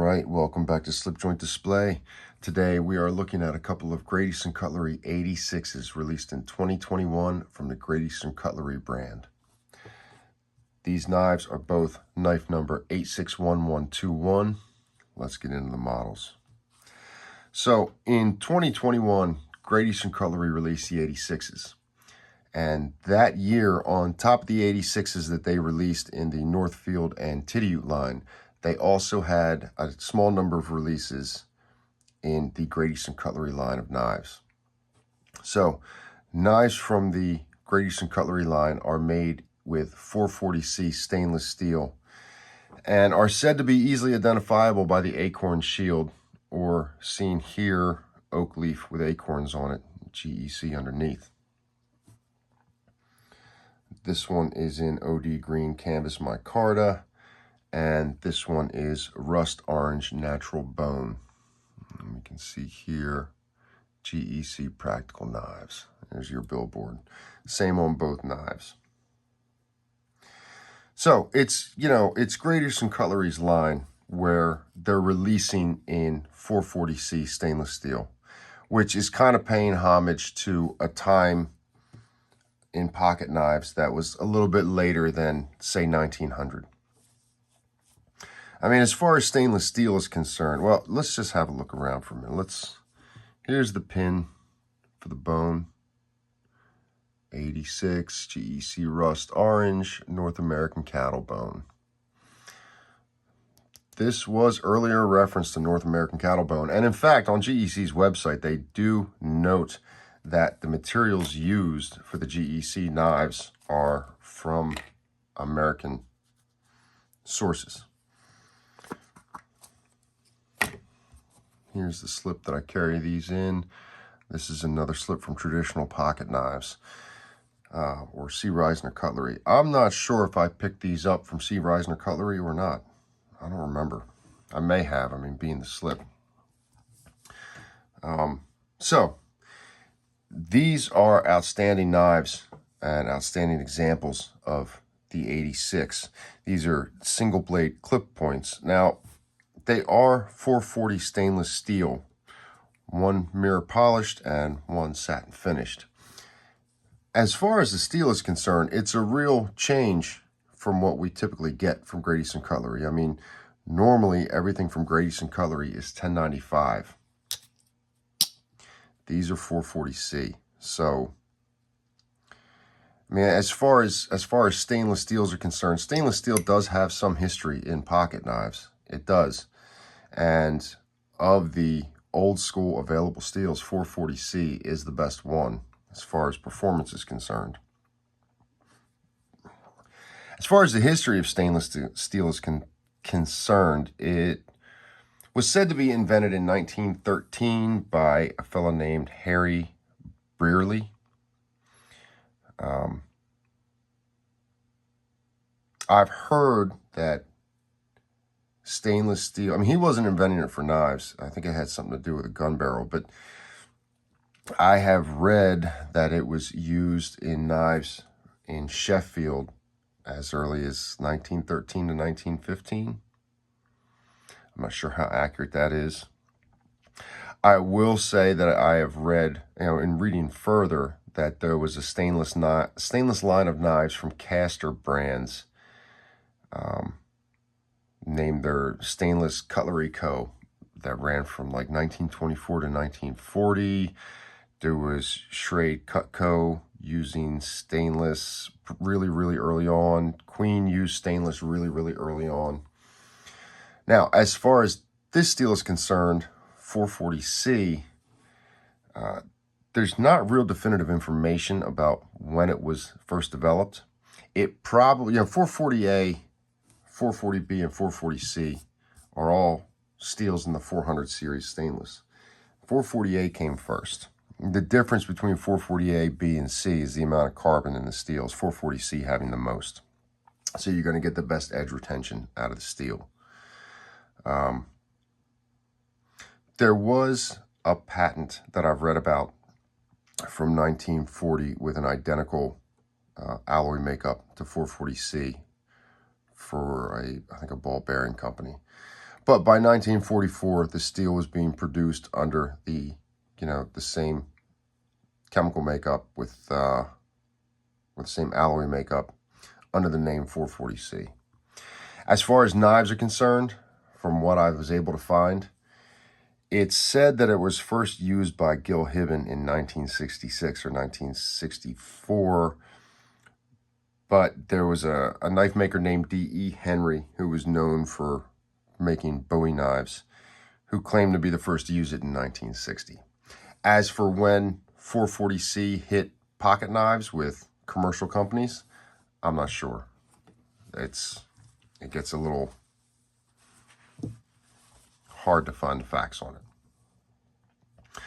right, welcome back to Slip Joint Display. Today we are looking at a couple of Great Eastern Cutlery 86s released in 2021 from the Great Eastern Cutlery brand. These knives are both knife number 861121. Let's get into the models. So in 2021, Great Eastern Cutlery released the 86s. And that year, on top of the 86s that they released in the Northfield and Tidiute line, they also had a small number of releases in the Great Eastern Cutlery line of knives. So, knives from the Great Eastern Cutlery line are made with 440C stainless steel and are said to be easily identifiable by the acorn shield, or seen here, oak leaf with acorns on it, GEC underneath. This one is in OD green canvas micarta, and this one is rust orange natural bone. And we can see here, GEC practical knives. There's your billboard. Same on both knives. So it's, it's Great Eastern Cutlery's line where they're releasing in 440C stainless steel, which is kind of paying homage to a time in pocket knives that was a little bit later than, say, 1900. I mean, as far as stainless steel is concerned, well, let's just have a look around for a minute. Here's the pin for the bone. 86 GEC rust orange North American cattle bone. This was earlier a reference to North American cattle bone. And in fact, on GEC's website, they do note that the materials used for the GEC knives are from American sources. Here's the slip that I carry these in. This is another slip from traditional pocket knives, or C. Reisner Cutlery. I'm not sure if I picked these up from C. Reisner Cutlery or not. I don't remember. I may have, being the slip. So, these are outstanding knives and outstanding examples of the 86. These are single blade clip points. Now, they are 440 stainless steel, one mirror polished and one satin finished. As far as the steel is concerned, it's a real change from what we typically get from Great Eastern Cutlery. Normally everything from Great Eastern Cutlery is 1095. These are 440C. So, as far as stainless steels are concerned, stainless steel does have some history in pocket knives. It does. And of the old school available steels, 440C is the best one as far as performance is concerned. As far as the history of stainless steel is concerned, it was said to be invented in 1913 by a fellow named Harry Brearley. I've heard that stainless steel, he wasn't inventing it for knives. I think it had something to do with a gun barrel, but I have read that it was used in knives in Sheffield as early as 1913 to 1915. I'm not sure how accurate that is. I will say that I have read, in reading further, that there was a stainless line of knives from Castor brands, named their Stainless Cutlery Co. that ran from like 1924 to 1940. There was Schrade Cutco using stainless really, really early on. Queen used stainless really, really early on. Now, as far as this steel is concerned, 440C, there's not real definitive information about when it was first developed. It probably, 440A, 440B, and 440C are all steels in the 400 series stainless. 440A came first. The difference between 440A, B, and C is the amount of carbon in the steels, 440C having the most. So you're going to get the best edge retention out of the steel. There was a patent that I've read about from 1940 with an identical alloy makeup to 440C for I think a ball bearing company. But by 1944, the steel was being produced under the, the same chemical makeup with the same alloy makeup under the name 440C. As far as knives are concerned, from what I was able to find, it's said that it was first used by Gil Hibben in 1966 or 1964, but there was a knife maker named D.E. Henry who was known for making Bowie knives, who claimed to be the first to use it in 1960. As for when 440C hit pocket knives with commercial companies, I'm not sure. It gets a little hard to find the facts on it.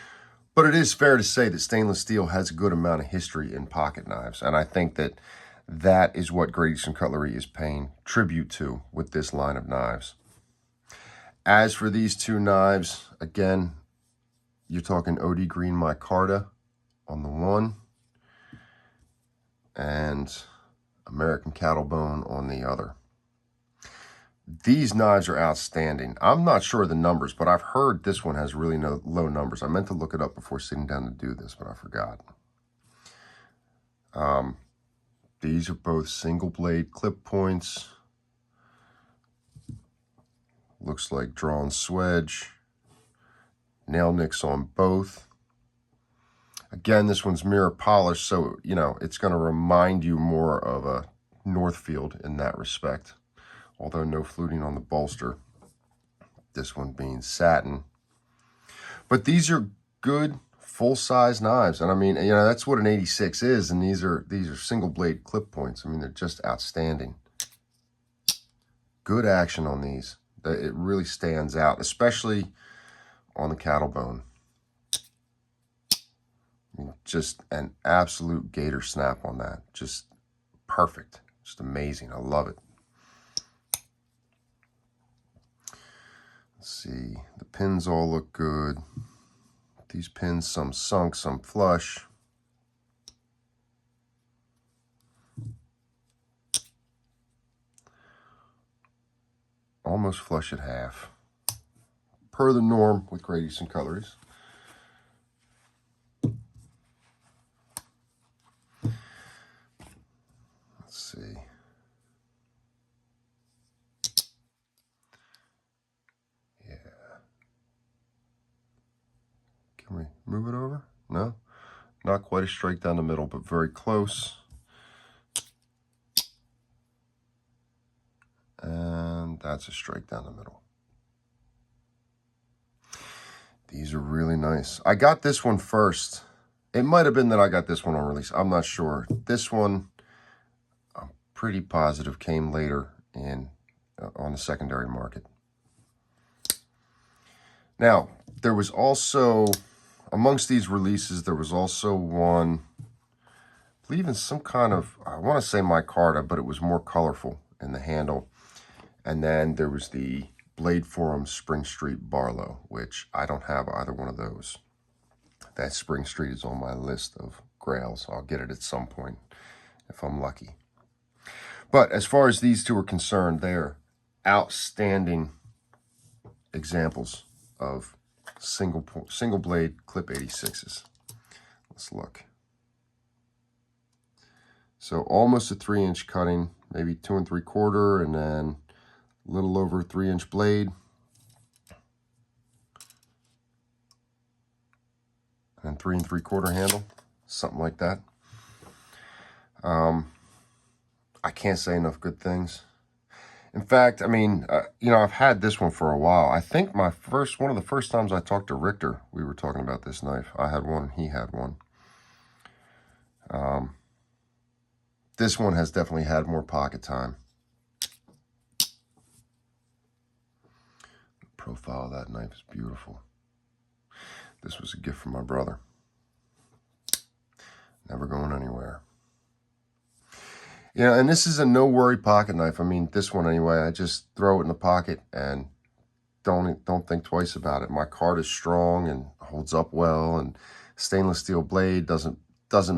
But it is fair to say that stainless steel has a good amount of history in pocket knives, and I think that is what Great Eastern Cutlery is paying tribute to with this line of knives. As for these two knives, again, you're talking OD Green micarta on the one and American cattle bone on the other. These knives are outstanding. I'm not sure of the numbers, but I've heard this one has really low numbers. I meant to look it up before sitting down to do this, but I forgot. These are both single blade clip points. Looks like drawn swedge. Nail nicks on both. Again, this one's mirror polished, so, it's going to remind you more of a Northfield in that respect. Although no fluting on the bolster. This one being satin. But these are good full-size knives. And I mean, that's what an 86 is. And these are single blade clip points. I mean, they're just outstanding. Good action on these. It really stands out, especially on the cattle bone. I mean, just an absolute gator snap on that. Just perfect. Just amazing. I love it. Let's see. The pins all look good. These pins, some sunk, some flush. Almost flush at half. Per the norm with Great Eastern Cutleries. Let's see. Yeah. Can we move it over? No? Not quite a straight down the middle, but very close. And that's a straight down the middle. These are really nice. I got this one first. It might have been that I got this one on release. I'm not sure. This one, I'm pretty positive, came later in on the secondary market. Now, there was also, amongst these releases, there was also one, I believe in some kind of, I want to say micarta, but it was more colorful in the handle. And then there was the Blade Forum Spring Street Barlow, which I don't have either one of those. That Spring Street is on my list of grails. I'll get it at some point if I'm lucky. But as far as these two are concerned, they're outstanding examples of single blade clip 86s. Let's look. So almost a 3-inch cutting, maybe 2 3/4, and then a little over a 3-inch blade. And 3 3/4 handle, something like that. I can't say enough good things. In fact, I mean, I've had this one for a while. I think one of the first times I talked to Richter, we were talking about this knife. I had one, he had one. This one has definitely had more pocket time. The profile of that knife is beautiful. This was a gift from my brother. Never going anywhere. And this is a no-worry pocket knife. I mean, this one anyway, I just throw it in the pocket and don't think twice about it. My card is strong and holds up well, and stainless steel blade doesn't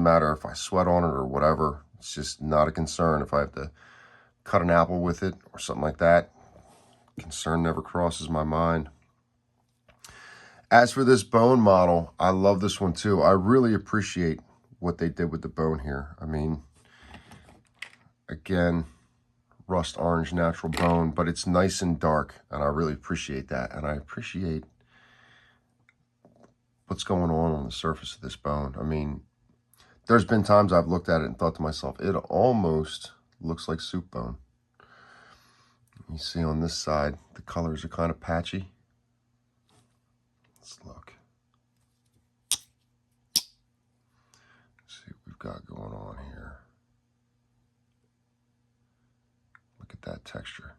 matter if I sweat on it or whatever. It's just not a concern if I have to cut an apple with it or something like that. Concern never crosses my mind. As for this bone model, I love this one too. I really appreciate what they did with the bone here. I mean, again, rust orange natural bone, but it's nice and dark, and I really appreciate that. And I appreciate what's going on the surface of this bone. I mean, there's been times I've looked at it and thought to myself, it almost looks like soup bone. You see on this side, the colors are kind of patchy. Let's look. Let's see what we've got going on here. Look at that texture.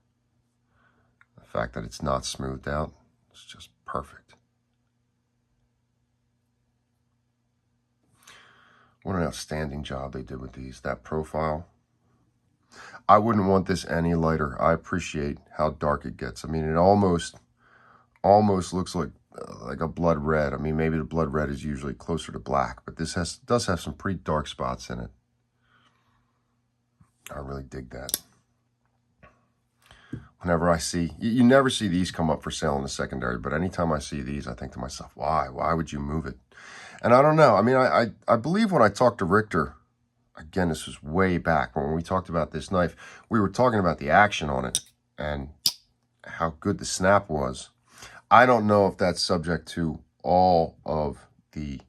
The fact that it's not smoothed out, it's just perfect. What an outstanding job they did with these. That profile. I wouldn't want this any lighter. I appreciate how dark it gets. I mean, it almost looks like a blood red. I mean, maybe the blood red is usually closer to black, but this does have some pretty dark spots in it. I really dig that. Whenever I see, you never see these come up for sale in the secondary, but anytime I see these, I think to myself, why? Why would you move it? And I don't know. I mean, I believe when I talked to Richter, again, this was way back when we talked about this knife, we were talking about the action on it and how good the snap was. I don't know if that's subject to all of the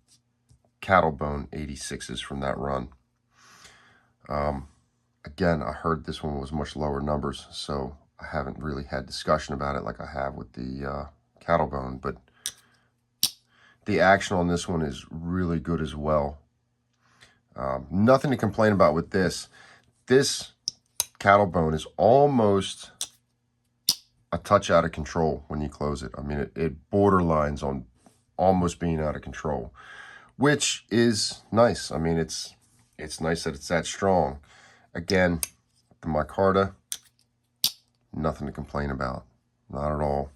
Cattlebone 86s from that run. Again, I heard this one was much lower numbers, so I haven't really had discussion about it like I have with the Cattlebone, but the action on this one is really good as well. Nothing to complain about with this. This Cattlebone is almost a touch out of control when you close it. I mean, it borderlines on almost being out of control, which is nice. I mean, it's nice that it's that strong. Again, the micarta, nothing to complain about. Not at all.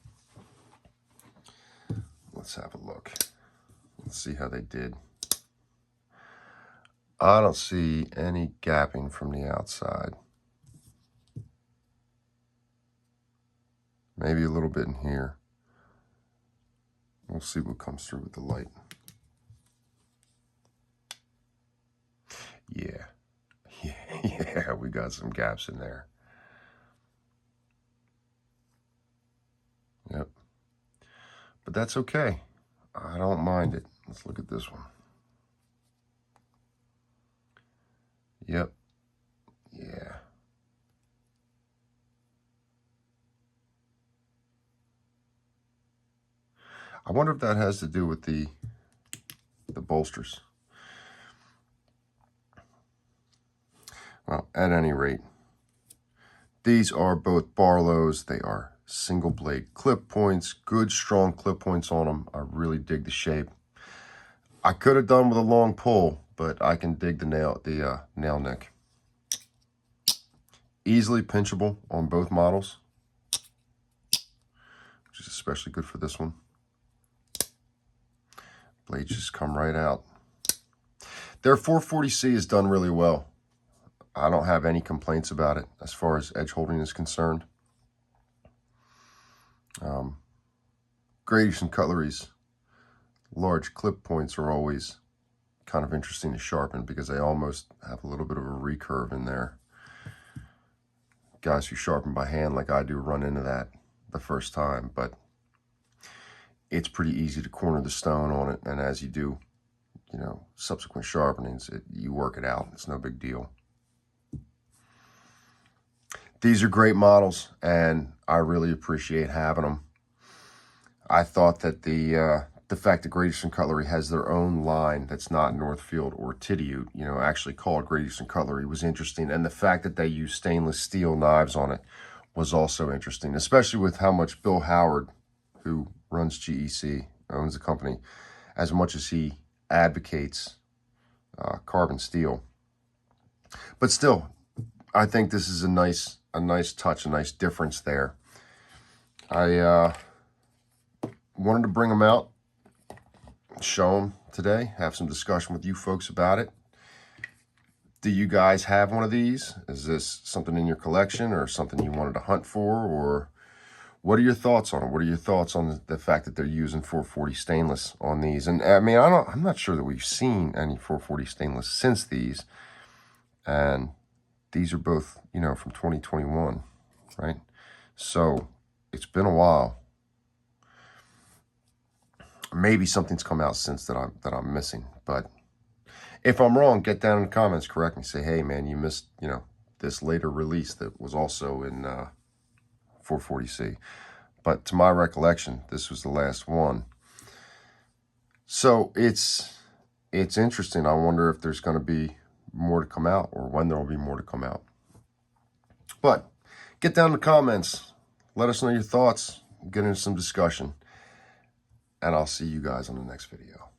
Let's have a look. Let's see how they did. I don't see any gapping from the outside. Maybe a little bit in here. We'll see what comes through with the light. Yeah, we got some gaps in there. Yep. But that's okay. I don't mind it. Let's look at this one. Yep. Yeah. I wonder if that has to do with the bolsters. Well, at any rate, these are both Barlow's. They are single blade clip points, good strong clip points on them. I really dig the shape. I could have done with a long pull, but I can dig the nail neck. Easily pinchable on both models, which is especially good for this one. Blades just come right out. Their 440C is done really well. I don't have any complaints about it as far as edge holding is concerned. Great Eastern Cutlery's large clip points are always kind of interesting to sharpen because they almost have a little bit of a recurve in there. Guys who sharpen by hand like I do run into that the first time, but it's pretty easy to corner the stone on it, and as you do, you know, subsequent sharpenings, you work it out. It's no big deal. These are great models, and I really appreciate having them. I thought that the fact that Great Eastern Cutlery has their own line that's not Northfield or Tidiute, you know, actually called Great Eastern Cutlery, was interesting. And the fact that they use stainless steel knives on it was also interesting, especially with how much Bill Howard, who runs GEC, owns the company, as much as he advocates carbon steel. But still, I think this is a nice touch, a nice difference there. I wanted to bring them out, show them today, have some discussion with you folks about it. Do you guys have one of these? Is this something in your collection or something you wanted to hunt for, or What are your thoughts on it? What are your thoughts on the fact that they're using 440 stainless on these? And I mean, I'm not sure that we've seen any 440 stainless since these. And these are both, you know, from 2021, right? So it's been a while. Maybe something's come out since that I'm missing. But if I'm wrong, get down in the comments, correct me. Say, hey man, you missed, you know, this later release that was also in 440C. But to my recollection, this was the last one. So it's interesting. I wonder if there's going to be more to come out, or when there will be more to come out. But get down in the comments. Let us know your thoughts. Get into some discussion. And I'll see you guys on the next video.